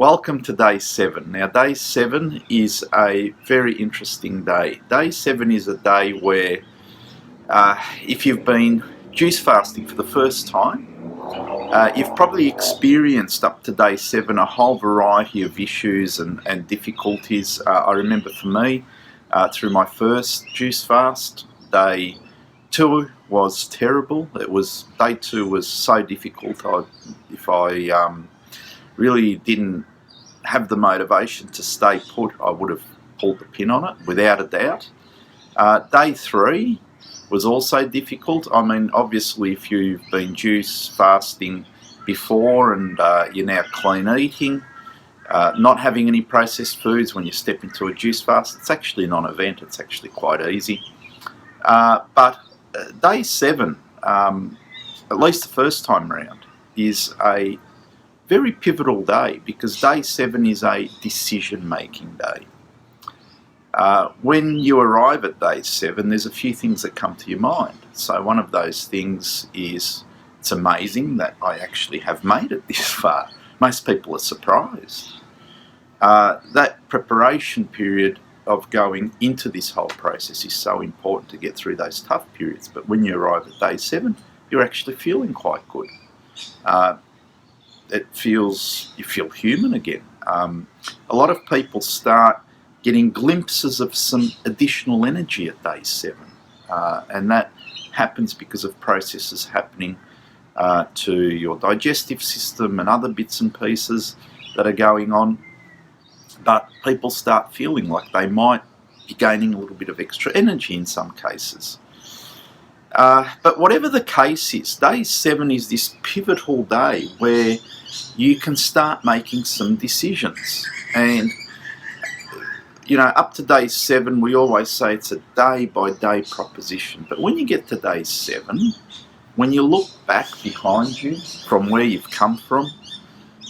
Welcome to day 7. Now day 7 is a very interesting day. Day 7 is a day where if you've been juice fasting for the first time, you've probably experienced up to day 7 a whole variety of issues and difficulties. I remember for me, through my first juice fast, day 2 was terrible. Day 2 was so difficult. If I really didn't have the motivation to stay put, I would have pulled the pin on it without a doubt. Day 3 was also difficult. I mean, obviously if you've been juice fasting before and you're now clean eating, not having any processed foods when you step into a juice fast, it's actually a non-event. It's actually quite easy. But day 7, at least the first time round, is a very pivotal day because day 7 is a decision-making day. When you arrive at day 7, there's a few things that come to your mind. So one of those things is, it's amazing that I actually have made it this far. Most people are surprised. That preparation period of going into this whole process is so important to get through those tough periods. But when you arrive at day 7, you're actually feeling quite good. You feel human again. A lot of people start getting glimpses of some additional energy at day 7, and that happens because of processes happening to your digestive system and other bits and pieces that are going on. But people start feeling like they might be gaining a little bit of extra energy in some cases. But whatever the case is, day 7 is this pivotal day where you can start making some decisions. And, you know, up to day 7, we always say it's a day-by-day proposition. But when you get to day 7, when you look back behind you from where you've come from,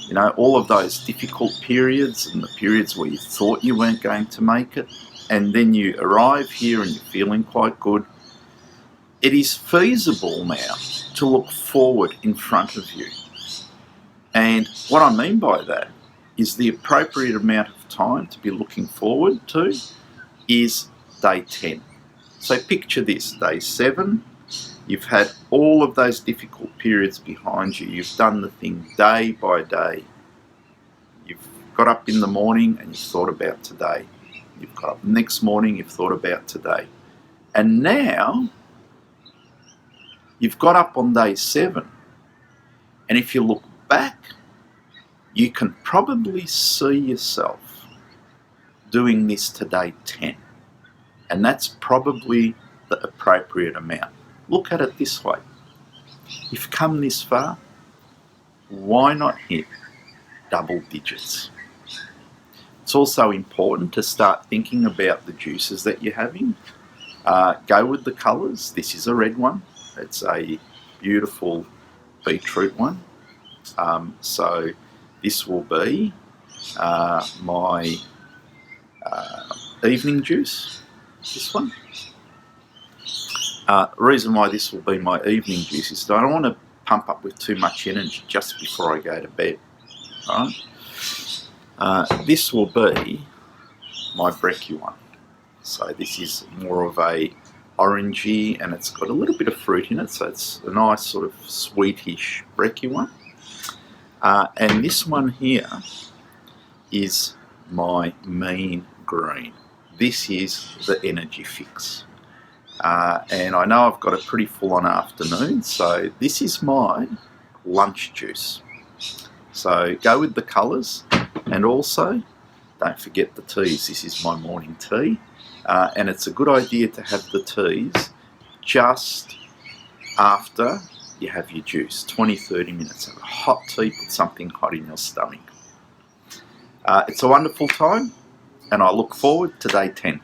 you know, all of those difficult periods and the periods where you thought you weren't going to make it, and then you arrive here and you're feeling quite good, it is feasible now to look forward in front of you. And what I mean by that is the appropriate amount of time to be looking forward to is day 10. So picture this, day 7, you've had all of those difficult periods behind you. You've done the thing day by day. You've got up in the morning and you've thought about today. You've got up the next morning, you've thought about today. And now you've got up on day 7, and if you look back, you can probably see yourself doing this to day 10, and that's probably the appropriate amount. Look at it this way. You've come this far, why not hit double digits? It's also important to start thinking about the juices that you're having. Go with the colours. This is a red one. It's a beautiful beetroot one. So this will be my evening juice, this one. The reason why this will be my evening juice is that I don't want to pump up with too much energy just before I go to bed. All right? This will be my brekkie one. So this is more of a orangey, and it's got a little bit of fruit in it, so it's a nice sort of sweetish brekkie one. And this one here is my mean green. This is the energy fix. And I know I've got a pretty full-on afternoon, so this is my lunch juice. So go with the colours, and also don't forget the teas. This is my morning tea. And it's a good idea to have the teas just after you have your juice, 20-30 minutes. Have a hot tea, put something hot in your stomach. It's a wonderful time, and I look forward to day 10.